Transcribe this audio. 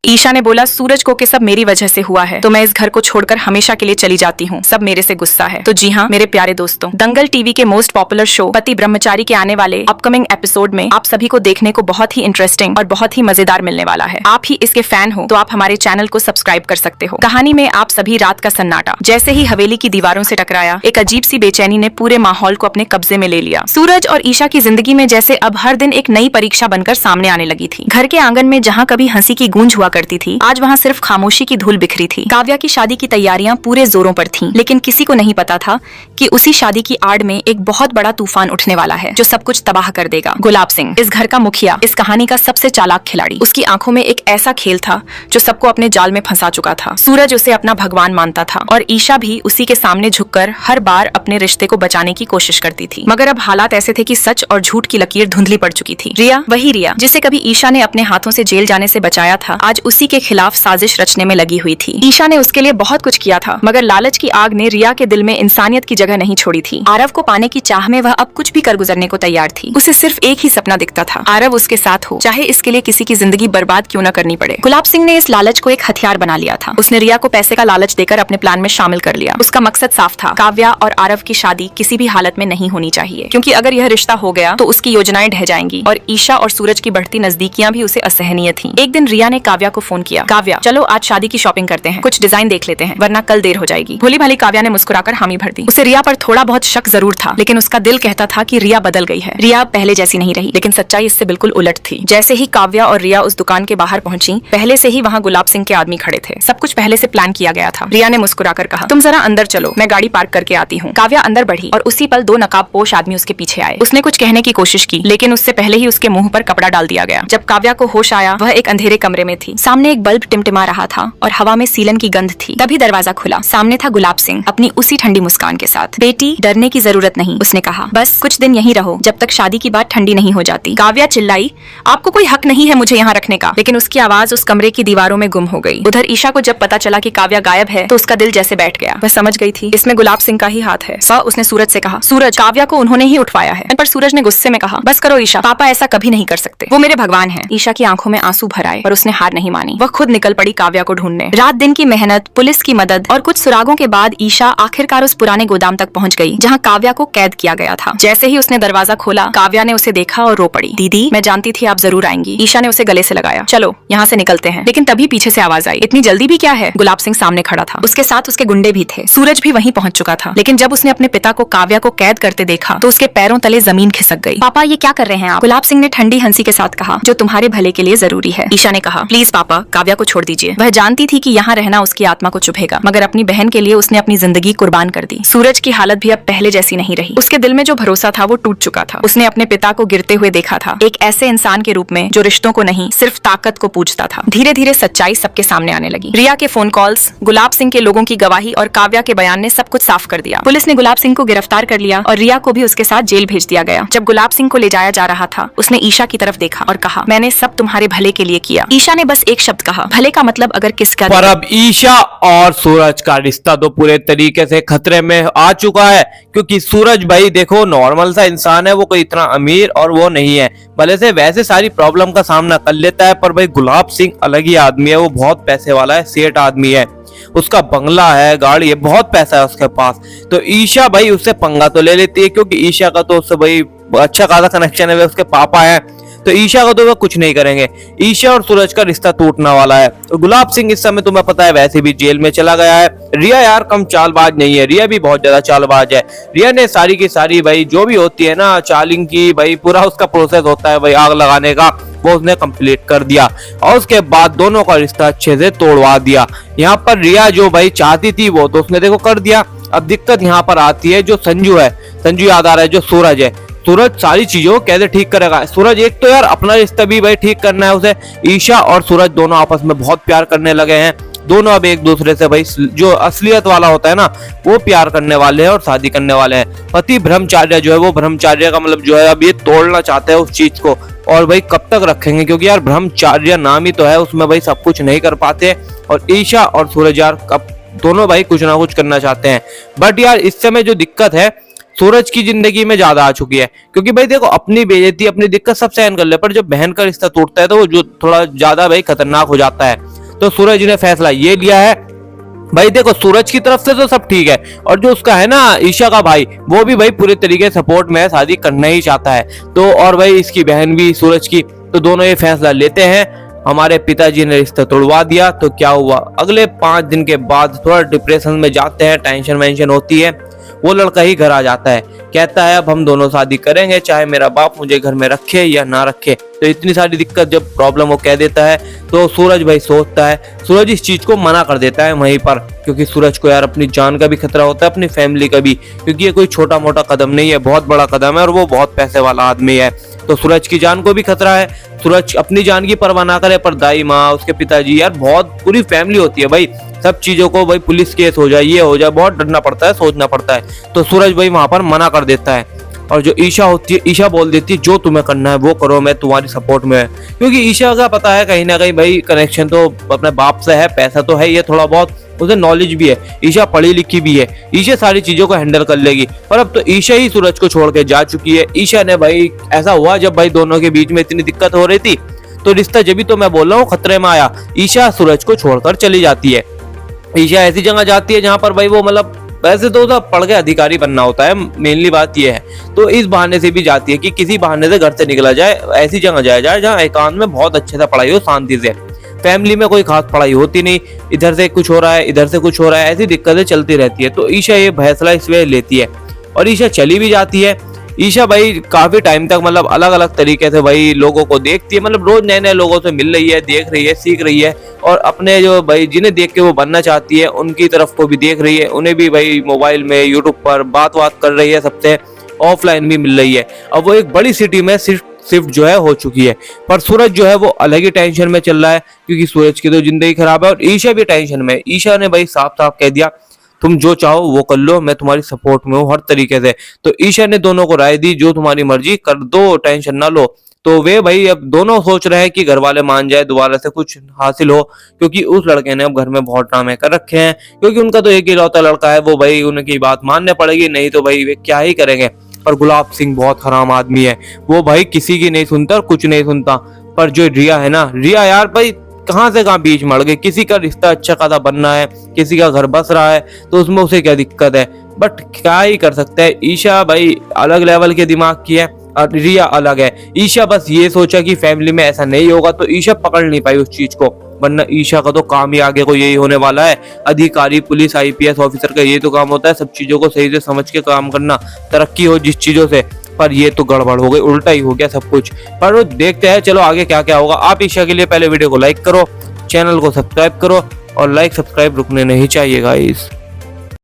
ईशा ने बोला, सूरज को कि सब मेरी वजह से हुआ है, तो मैं इस घर को छोड़कर हमेशा के लिए चली जाती हूँ। सब मेरे से गुस्सा है। तो जी हाँ मेरे प्यारे दोस्तों, दंगल टीवी के मोस्ट पॉपुलर शो पति ब्रह्मचारी के आने वाले अपकमिंग एपिसोड में आप सभी को देखने को बहुत ही इंटरेस्टिंग और बहुत ही मजेदार मिलने वाला है। आप ही इसके फैन हो तो आप हमारे चैनल को सब्सक्राइब कर सकते हो। कहानी में आप सभी रात का सन्नाटा जैसे ही हवेली की दीवारों से टकराया, एक अजीब सी बेचैनी ने पूरे माहौल को अपने कब्जे में ले लिया। सूरज और ईशा की जिंदगी में जैसे अब हर दिन एक नई परीक्षा बनकर सामने आने लगी थी। घर के आंगन में जहाँ कभी हंसी की गूंज हुआ करती थी, आज वहाँ सिर्फ खामोशी की धूल बिखरी थी। काव्या की शादी की तैयारियां पूरे जोरों पर थीं, लेकिन किसी को नहीं पता था कि उसी शादी की आड़ में एक बहुत बड़ा तूफान उठने वाला है जो सब कुछ तबाह कर देगा। गुलाब सिंह, इस घर का मुखिया, इस कहानी का सबसे चालाक खिलाड़ी। उसकी आंखों में एक ऐसा खेल था जो सबको अपने जाल में फंसा चुका था। सूरज उसे अपना भगवान मानता था और ईशा भी उसी के सामने झुककर हर बार अपने रिश्ते को बचाने की कोशिश करती थी। मगर अब हालात ऐसे थे कि सच और झूठ की लकीर धुंधली पड़ चुकी थी। रिया, वही रिया जिसे कभी ईशा ने अपने हाथों से जेल जाने से बचाया था, आज उसी के खिलाफ साजिश रचने में लगी हुई थी। ईशा ने उसके लिए बहुत कुछ किया था, मगर लालच की आग ने रिया के दिल में इंसानियत की जगह नहीं छोड़ी थी। आरव को पाने की चाह में वह अब कुछ भी कर गुजरने को तैयार थी। उसे सिर्फ एक ही सपना दिखता था, आरव उसके साथ हो, चाहे इसके लिए किसी की जिंदगी बर्बाद क्यों न करनी पड़े। गुलाब सिंह ने इस लालच को एक हथियार बना लिया था। उसने रिया को पैसे का लालच देकर अपने प्लान में शामिल कर लिया। उसका मकसद साफ था, काव्या और आरव की शादी किसी भी हालत में नहीं होनी चाहिए, क्योंकि अगर यह रिश्ता हो गया तो उसकी योजनाएं ढह जाएंगी और ईशा और सूरज की बढ़ती नजदीकियां भी उसे असहनीय थी। एक दिन रिया ने काव्या को फोन किया, काव्या चलो आज शादी की शॉपिंग करते हैं, कुछ डिजाइन देख लेते हैं, वरना कल देर हो जाएगी। भोली भाली काव्या ने मुस्कुराकर हामी भर दी। उसे रिया पर थोड़ा बहुत शक जरूर था, लेकिन उसका दिल कहता था कि रिया बदल गई है। रिया पहले जैसी नहीं रही, लेकिन सच्चाई इससे बिल्कुल उलट थी। जैसे ही काव्या और रिया उस दुकान के बाहर पहुंची, पहले से ही वहाँ गुलाब सिंह के आदमी खड़े थे। सब कुछ पहले से प्लान किया गया था। रिया ने मुस्कुराकर कहा, तुम जरा अंदर चलो, मैं गाड़ी पार्क करके आती हूँ। काव्या अंदर बढ़ी और उसी पल दो नकाबपोश आदमी उसके पीछे आए। उसने कुछ कहने की कोशिश की, लेकिन उससे पहले ही उसके मुंह पर कपड़ा डाल दिया गया। जब काव्या को होश आया, वह एक अंधेरे कमरे में थी। सामने एक बल्ब टिमटिमा रहा था और हवा में सीलन की गंध थी। तभी दरवाजा खुला। सामने था गुलाब सिंह अपनी उसी ठंडी मुस्कान के साथ। बेटी, डरने की जरूरत नहीं, उसने कहा, बस कुछ दिन यहीं रहो जब तक शादी की बात ठंडी नहीं हो जाती। काव्या चिल्लाई, आपको कोई हक नहीं है मुझे यहाँ रखने का, लेकिन उसकी आवाज उस कमरे की दीवारों में गुम हो गई। उधर ईशा को जब पता चला कि काव्या गायब है, तो उसका दिल जैसे बैठ गया। वह समझ गई थी इसमें गुलाब सिंह का ही हाथ है। उसने सूरज से कहा, सूरज, काव्या को उन्होंने ही उठवाया है। पर सूरज ने गुस्से में कहा, बस करो ईशा, पापा ऐसा कभी नहीं कर सकते, वो मेरे भगवान है। ईशा की आंखों में आंसू भर आए, पर उसने हार नहीं मानी। वह खुद निकल पड़ी काव्या को ढूंढने। रात दिन की मेहनत, पुलिस की मदद और कुछ सुरागों के बाद ईशा आखिरकार उस पुराने गोदाम तक पहुंच गई जहां काव्या को कैद किया गया था। जैसे ही उसने दरवाजा खोला, काव्या ने उसे देखा और रो पड़ी। दीदी, मैं जानती थी आप जरूर आएंगी। ईशा ने उसे गले से लगाया, चलो यहाँ से निकलते हैं। लेकिन तभी पीछे से आवाज आई, इतनी जल्दी भी क्या है? गुलाब सिंह सामने खड़ा था, उसके साथ उसके गुंडे भी थे। सूरज भी वहीं पहुंच चुका था, लेकिन जब उसने अपने पिता को काव्या को कैद करते देखा तो उसके पैरों तले जमीन खिसक गई। पापा, ये क्या कर रहे हैं आप? गुलाब सिंह ने ठंडी हंसी के साथ कहा, जो तुम्हारे भले के लिए जरूरी है। ईशा ने कहा, प्लीज पापा, काव्या को छोड़ दीजिए। वह जानती थी कि यहाँ रहना उसकी आत्मा को चुभेगा, मगर अपनी बहन के लिए उसने अपनी जिंदगी कुर्बान कर दी। सूरज की हालत भी अब पहले जैसी नहीं रही। उसके दिल में जो भरोसा था वो टूट चुका था। उसने अपने पिता को गिरते हुए देखा था, एक ऐसे इंसान के रूप में जो रिश्तों को नहीं सिर्फ ताकत को पूजता था। धीरे धीरे सच्चाई सबके सामने आने लगी। रिया के फोन कॉल्स, गुलाब सिंह के लोगों की गवाही और काव्या के बयान ने सब कुछ साफ कर दिया। पुलिस ने गुलाब सिंह को गिरफ्तार कर लिया और रिया को भी उसके साथ जेल भेज दिया गया। जब गुलाब सिंह को ले जाया जा रहा था, उसने ईशा की तरफ देखा और कहा, मैंने सब तुम्हारे भले के लिए किया। ईशा ने बस एक शब्द कहा, भले का मतलब अगर किसका। पर अब ईशा और सूरज का रिश्ता तो पूरे तरीके से खतरे में आ चुका है, क्योंकि सूरज भाई देखो नॉर्मल सा इंसान है, वो कोई इतना अमीर और वो नहीं है। भले से वैसे सारी प्रॉब्लम का सामना कर लेता है, पर भाई गुलाब सिंह अलग ही आदमी है। वो बहुत पैसे वाला है, सेठ आदमी है, उसका बंगला है, गाड़ी है, बहुत पैसा है उसके पास। तो ईशा भाई उससे पंगा तो ले लेती है, क्योंकि ईशा का तो उससे भाई अच्छा खासा कनेक्शन है, उसके पापा है, तो ईशा को तो वह कुछ नहीं करेंगे। ईशा और सूरज का रिश्ता टूटने वाला है। तो गुलाब सिंह इस समय तुम्हें पता है वैसे भी जेल में चला गया है। रिया यार कम चालबाज नहीं है, रिया भी बहुत ज्यादा चालबाज है। रिया ने सारी की सारी भाई जो भी होती है ना चालिंग की, भाई पूरा उसका प्रोसेस होता है भाई आग लगाने का, वो उसने कंप्लीट कर दिया और उसके बाद दोनों का रिश्ता अच्छे से तोड़वा दिया। यहाँ पर रिया जो भाई चाहती थी वो तो उसने देखो कर दिया। अब दिक्कत यहाँ पर आती है जो संजू है, संजू याद आ रहा है, जो सूरज है। सूरज सारी चीजों को कैसे ठीक करेगा? सूरज एक तो यार अपना रिश्ता भी भाई ठीक करना है उसे। ईशा और सूरज दोनों आपस में बहुत प्यार करने लगे हैं। दोनों अब एक दूसरे से भाई जो असलियत वाला होता है ना वो प्यार करने वाले हैं और शादी करने वाले हैं। पति ब्रह्मचार्य जो है वो ब्रह्मचार्य का मतलब जो है अब ये तोड़ना चाहते हैं उस चीज को, और भाई कब तक रखेंगे? क्योंकि यार ब्रह्मचार्य नाम ही तो है, उसमें भाई सब कुछ नहीं कर पाते। और ईशा और सूरज यार अब दोनों भाई कुछ ना कुछ करना चाहते हैं। बट यार इस समय जो दिक्कत है सूरज की जिंदगी में ज्यादा आ चुकी है, क्योंकि भाई देखो अपनी बेइज्जती अपनी दिक्कत सब सहन कर ले, पर जब बहन का रिश्ता टूटता है तो वो जो थोड़ा ज्यादा भाई खतरनाक हो जाता है। तो सूरज ने फैसला ये लिया है भाई, देखो सूरज की तरफ से तो सब ठीक है, और जो उसका है ना ईशा का भाई, वो भी भाई पूरे तरीके से सपोर्ट में शादी करना ही चाहता है। तो और भाई इसकी बहन भी सूरज की, तो दोनों ये फैसला लेते हैं। हमारे पिताजी ने रिश्ता तोड़वा दिया। तो क्या हुआ, अगले 5 दिन के बाद थोड़ा डिप्रेशन में जाते हैं, टेंशन वेंशन होती है। वो लड़का ही घर आ जाता है, कहता है अब हम दोनों शादी करेंगे, चाहे मेरा बाप मुझे घर में रखे या ना रखे। तो इतनी सारी दिक्कत जब प्रॉब्लम वो कह देता है, तो सूरज भाई सोचता है, सूरज इस चीज को मना कर देता है वहीं पर, क्योंकि सूरज को यार अपनी जान का भी खतरा होता है, अपनी फैमिली का भी, क्योंकि ये कोई छोटा मोटा कदम नहीं है, बहुत बड़ा कदम है, और वो बहुत पैसे वाला आदमी है। तो सूरज की जान को भी खतरा है। सूरज अपनी जान की परवाह ना करे, पर दाई माँ, उसके पिताजी, यार बहुत पूरी फैमिली होती है भाई, सब चीजों को भाई पुलिस केस हो जाए, ये हो जाए, बहुत डरना पड़ता है, सोचना पड़ता है। तो सूरज भाई वहां पर मना कर देता है, और जो ईशा होती है, ईशा बोल देती है जो तुम्हें करना है वो करो, मैं तुम्हारी सपोर्ट में है। क्योंकि ईशा का पता है कहीं ना कहीं भाई कनेक्शन तो अपने बाप से है, पैसा तो है, ये थोड़ा बहुत उसे नॉलेज भी है, ईशा पढ़ी लिखी भी है, ईशा सारी चीजों को हैंडल कर लेगी। पर अब तो ईशा ही सूरज को छोड़ के जा चुकी है। ईशा ने भाई, ऐसा हुआ जब भाई दोनों के बीच में इतनी दिक्कत हो रही थी, तो रिश्ता जब भी तो मैं बोल रहा हूँ खतरे में आया, ईशा सूरज को छोड़कर चली जाती है। ईशा ऐसी जगह जाती है जहां पर भाई वो मतलब वैसे तो उसे पढ़ के अधिकारी बनना होता है, मेनली बात यह है। तो इस बहाने से भी जाती है कि किसी बहाने से घर से निकला जाए, ऐसी जगह जाया जाए जहाँ एकांत में बहुत अच्छे से पढ़ाई हो, शांति से। फैमिली में कोई खास पढ़ाई होती नहीं, इधर से कुछ हो रहा है, इधर से कुछ हो रहा है, ऐसी दिक्कतें चलती रहती है। तो ईशा ये फैसला इस वे लेती है, और ईशा चली भी जाती है। ईशा भाई काफी टाइम तक मतलब अलग अलग तरीके से भाई लोगों को देखती है, मतलब रोज नए नए लोगों से मिल रही है, देख रही है, सीख रही है, और अपने जो भाई जिन्हें देख के वो बनना चाहती है उनकी तरफ को भी देख रही है, उन्हें भी भाई मोबाइल में यूट्यूब पर बात कर रही है, सबसे ऑफलाइन भी मिल रही है। अब वो एक बड़ी सिटी में शिफ्ट जो है हो चुकी है, पर सूरज जो है वो अलग ही टेंशन में चल रहा है, क्योंकि सूरज की तो जिंदगी खराब है, और ईशा भी टेंशन में। ईशा ने भाई साफ साफ कह दिया तुम जो चाहो वो कर लो, मैं तुम्हारी सपोर्ट में हूँ हर तरीके से। तो ईशा ने दोनों को राय दी जो तुम्हारी मर्जी कर दो, टेंशन ना लो। तो वे भाई अब दोनों सोच रहे हैं कि घर वाले मान जाए, दोबारा से कुछ हासिल हो, क्योंकि उस लड़के ने अब घर में बहुत ड्रामे कर रखे हैं, क्योंकि उनका तो एक ही लौता लड़का है, वो भाई उनकी बात मानने पड़ेगी, नहीं तो भाई वे क्या ही करेंगे। पर गुलाब सिंह बहुत हराम आदमी है, वो भाई किसी की नहीं सुनता और कुछ नहीं सुनता। पर जो रिया है ना, रिया यार भाई कहां से कहां बीच मर गई, किसी का रिश्ता अच्छा खासा बनना है, किसी का घर बस रहा है, तो उसमें उसे क्या दिक्कत है। बट क्या ही कर सकते हैं, ईशा भाई अलग लेवल के दिमाग की है और रिया अलग है। ईशा बस ये सोचा कि फैमिली में ऐसा नहीं होगा, तो ईशा पकड़ नहीं पाई उस चीज को, वरना ईशा का तो काम ही आगे को यही होने वाला है। अधिकारी, पुलिस, आईपीएस ऑफिसर का ये तो काम होता है सब चीजों को सही से समझ के काम करना, तरक्की हो जिस चीजों से। पर ये तो गड़बड़ हो गई, उल्टा ही हो गया सब कुछ। पर वो देखते हैं चलो आगे क्या क्या होगा। आप ईशा के लिए पहले वीडियो को लाइक करो, चैनल को सब्सक्राइब करो, और लाइक सब्सक्राइब रुकने नहीं चाहिए गाइस।